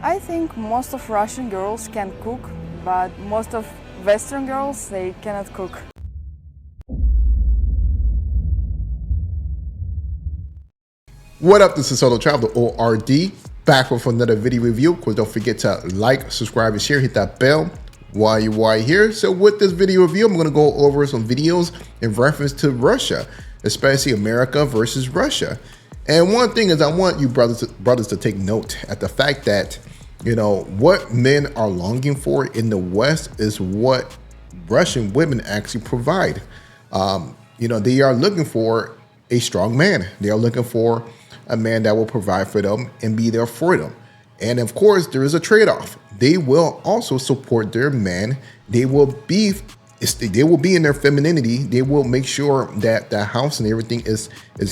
I think most of Russian girls can cook, but most of Western girls, they cannot cook. What up, this is Solo Travel, the ORD, back with another video review. Of course, don't forget to like, subscribe, and share, hit that bell while you're here. So with this video review, I'm going to go over some videos in reference to Russia, especially America versus Russia. And one thing is, I want you brothers to take note at the fact that, you know, what men are longing for in the West is what Russian women actually provide. You know, they are looking for a strong man. They are looking for a man that will provide for them and be there for them. And of course, there is a trade-off. They will also support their man. They will be in their femininity. They will make sure that the house and everything is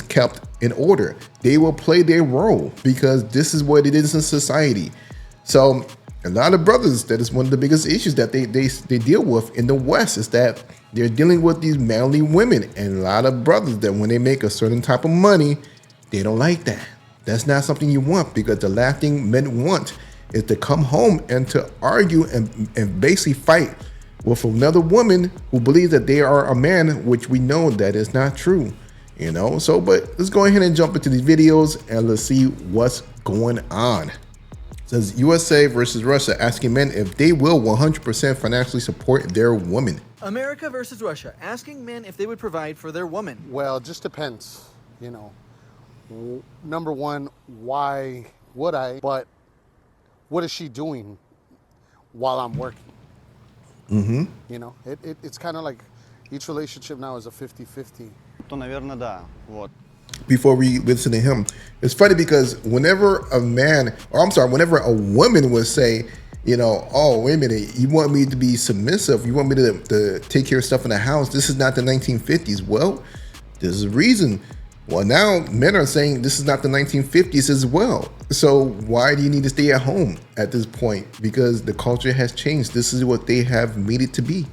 kept in order. They will play their role because this is what it is in society. So a lot of brothers, that is one of the biggest issues that they deal with in the West, is that they're dealing with these manly women. And a lot of brothers, that when they make a certain type of money, they don't like that. That's not something you want, because the last thing men want is to come home and to argue and basically fight with another woman who believes that they are a man, which we know that is not true, you know? So, but let's go ahead and jump into these videos and let's see what's going on. It says USA versus Russia, asking men if they will 100% financially support their woman. America versus Russia, asking men if they would provide for their woman. Well, it just depends, you know. Number one, why would I? But what is she doing while I'm working? You know, it's kind of like each relationship now is a 50-50. То, наверное, да. Вот. Before we listen to him, it's funny because whenever a man, or I'm sorry, whenever a woman would say, you know, oh, wait a minute, you want me to be submissive, you want me to take care of stuff in the house, this is not the 1950s. Well, there's a reason. Well, now men are saying this is not the 1950s as well. So why do you need to stay at home at this point? Because the culture has changed. This is what they have made it to be.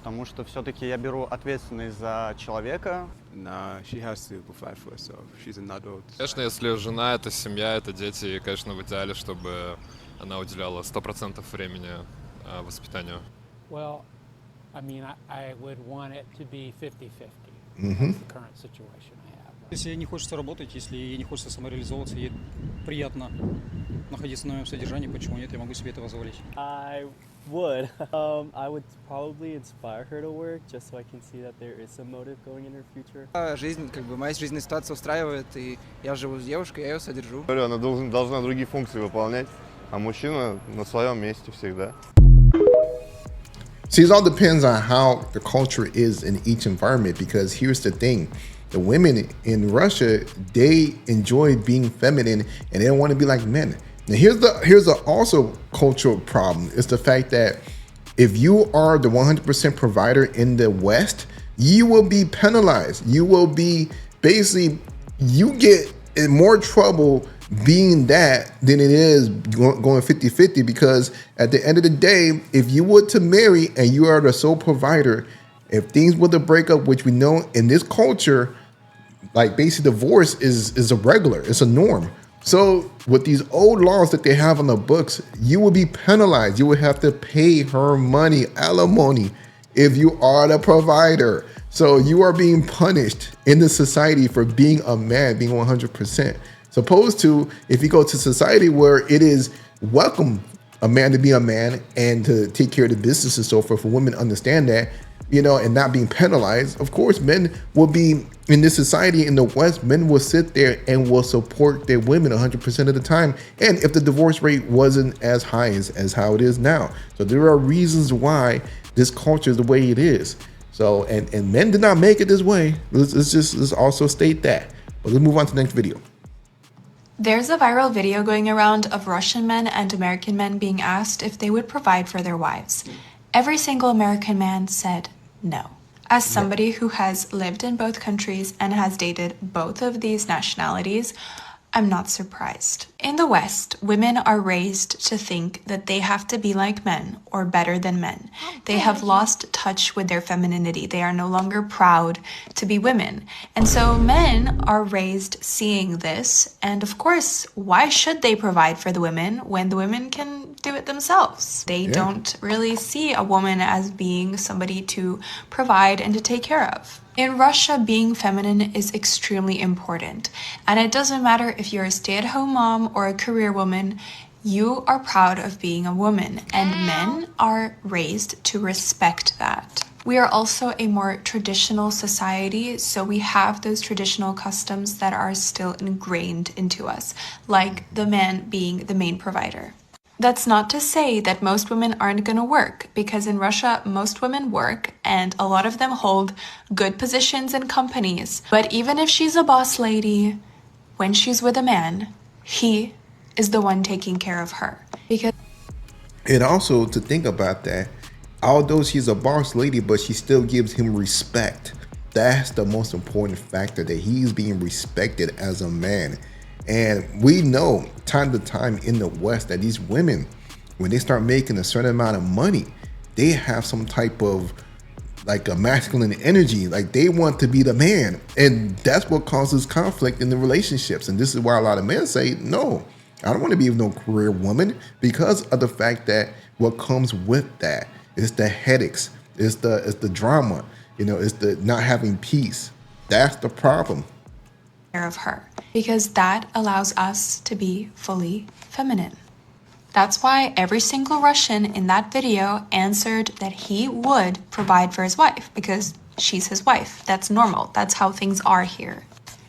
Потому что все-таки я беру ответственность за человека. Nah, she has to provide for herself. She's an adult. Конечно, если жена, это семья, это дети, и, конечно, в идеале, чтобы она уделяла 100% времени воспитанию. Well, I mean, I would want it to be 50-50. That's the current situation I have. Если ей не хочется работать, если ей не хочется самореализовываться, ей приятно находиться на моем содержании, почему нет, я могу себе это позволить. I would. I would probably inspire her to work, just so I can see that there is some motive going in her future. Жизнь, как бы, моя жизненная ситуация устраивает, и я живу с девушкой, я ее содержу. Она должна другие функции выполнять, а мужчина на своем месте всегда. See, it all depends on how the culture is in each environment, because here's the thing. The women in Russia, they enjoy being feminine and they don't want to be like men. Now here's the also cultural problem. It's the fact that if you are the 100% provider in the West, you will be penalized. You will be basically, you get in more trouble being that than it is going 50-50, because at the end of the day, if you were to marry and you are the sole provider, if things were to break up, which we know in this culture, like basically divorce is a regular, it's a norm. So with these old laws that they have on the books, you will be penalized. You would have to pay her money, alimony, if you are the provider. So you are being punished in the society for being a man, being 100%. Opposed to if you go to society where it is welcome a man to be a man and to take care of the business and so forth, for women understand that, you know, and not being penalized. Of course, men will be in this society in the West, men will sit there and will support their women 100% of the time. And if the divorce rate wasn't as high as how it is now. So there are reasons why this culture is the way it is. So, and men did not make it this way. Let's also state that. But let's move on to the next video. There's a viral video going around of Russian men and American men being asked if they would provide for their wives. Every single American man said no. As somebody who has lived in both countries and has dated both of these nationalities, I'm not surprised. In the West, women are raised to think that they have to be like men or better than men. They have lost touch with their femininity. They are no longer proud to be women. And so men are raised seeing this. And of course, why should they provide for the women when the women can do it themselves? They don't really see a woman as being somebody to provide and to take care of. In Russia, being feminine is extremely important, and it doesn't matter if you're a stay-at-home mom or a career woman, you are proud of being a woman, and men are raised to respect that. We are also a more traditional society, so we have those traditional customs that are still ingrained into us, like the man being the main provider. That's not to say that most women aren't going to work, because in Russia, most women work and a lot of them hold good positions in companies. But even if she's a boss lady, when she's with a man, he is the one taking care of her. And also to think about that, although she's a boss lady, but she still gives him respect. That's the most important factor, that he's being respected as a man. And we know time to time in the West that these women, when they start making a certain amount of money, they have some type of like a masculine energy, like they want to be the man. And that's what causes conflict in the relationships. And this is why a lot of men say, no, I don't want to be no career woman, because of the fact that what comes with that is the headaches, it's the drama, you know, it's the not having peace. That's the problem. Of her, because that allows us to be fully feminine. That's why every single Russian in that video answered that he would provide for his wife, because she's his wife. That's normal. That's how things are here.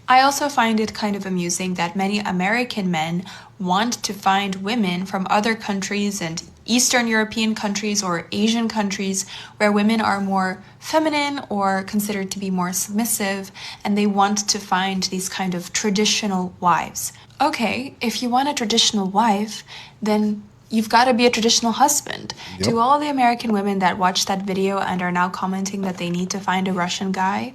I also find it kind of amusing that many American men want to find women from other countries and Eastern European countries or Asian countries where women are more feminine or considered to be more submissive, and they want to find these kind of traditional wives. Okay, if you want a traditional wife, then you've got to be a traditional husband. Yep. To all the American women that watched that video and are now commenting that they need to find a Russian guy,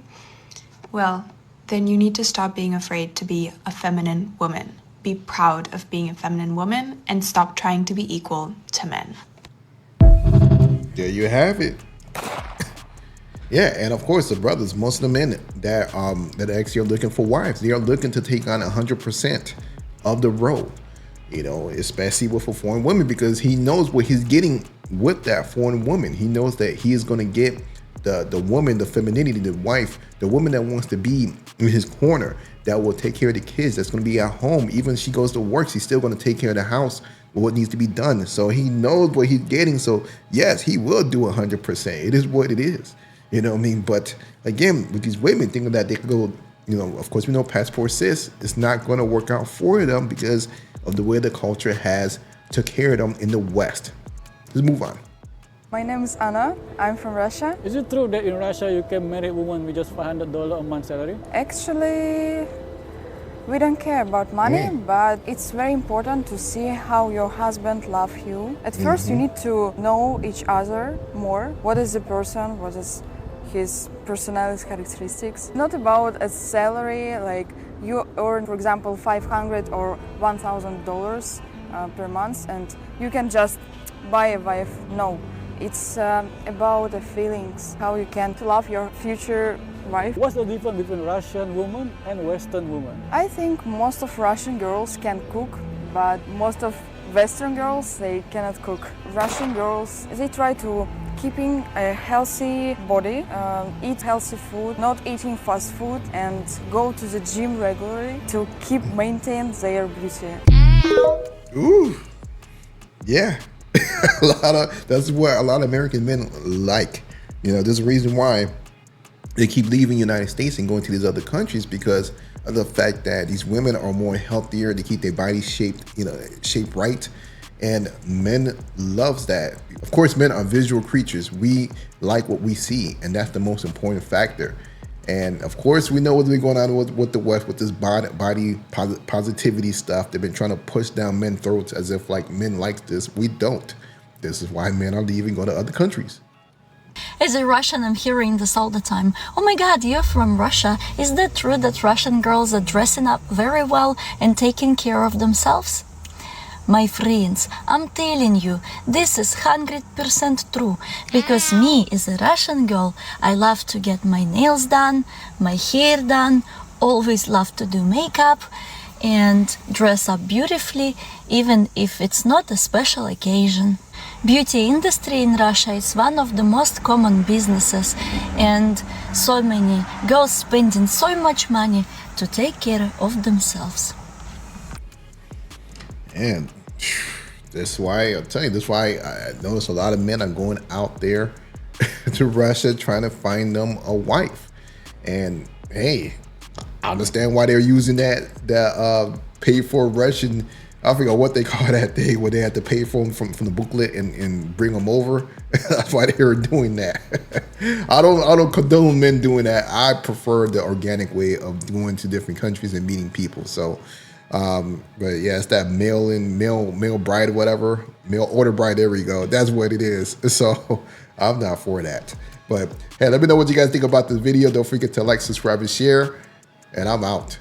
well, then you need to stop being afraid to be a feminine woman. Be proud of being a feminine woman and stop trying to be equal to men. There you have it. Yeah, and of course the brothers, most of the men that actually are looking for wives, they are looking to take on 100% of the role, you know, especially with a foreign woman, because he knows what he's getting with that foreign woman. He knows that he is going to get the woman, the femininity, the wife, the woman that wants to be in his corner, that will take care of the kids, that's going to be at home. Even if she goes to work, she's still going to take care of the house, what needs to be done. So he knows what he's getting. So yes, he will do 100%. It is what it is. You know what I mean? But again, with these women thinking that they could go, you know, of course we know passport cis is not going to work out for them because of the way the culture has took care of them in the West. Let's move on. My name is Anna. I'm from Russia. Is it true that in Russia you can marry a woman with just $500 a month salary? Actually, we don't care about money, but it's very important to see how your husband loves you. At first, you need to know each other more. What is the person? What is his personality characteristics? Not about a salary, like you earn, for example, $500 or $1,000 per month, and you can just buy a wife. No. It's about the feelings, how you can love your future wife. What's the difference between Russian woman and Western woman? I think most of Russian girls can cook, but most of Western girls, they cannot cook. Russian girls, they try to keeping a healthy body, eat healthy food, not eating fast food, and go to the gym regularly to maintain their beauty. Ooh, yeah. That's what a lot of American men like. You know, there's a reason why they keep leaving the United States and going to these other countries, because of the fact that these women are more healthier, they keep their bodies shaped, you know, shaped right. And men loves that. Of course, men are visual creatures. We like what we see, and that's the most important factor. And of course, we know what's been going on with the West, with this body positivity stuff. They've been trying to push down men's throats as if like men like this. We don't. This is why men are leaving, going to other countries. As a Russian, I'm hearing this all the time. Oh my God, you're from Russia. Is that true that Russian girls are dressing up very well and taking care of themselves? My friends, I'm telling you, this is 100% true. Because me, as a Russian girl, I love to get my nails done, my hair done, always love to do makeup and dress up beautifully, even if it's not a special occasion. Beauty industry in Russia is one of the most common businesses, and so many girls spending so much money to take care of themselves. And that's why I'm telling you, that's why I notice a lot of men are going out there to Russia trying to find them a wife. And hey, I understand why they're using that pay for Russian. I forget what they call that thing where they had to pay for them from the booklet and bring them over. That's why they were doing that. I don't condone men doing that. I prefer the organic way of going to different countries and meeting people. So, but yeah, it's that mail bride or whatever, mail order bride. There we go. That's what it is. So I'm not for that. But hey, let me know what you guys think about this video. Don't forget to like, subscribe, and share. And I'm out.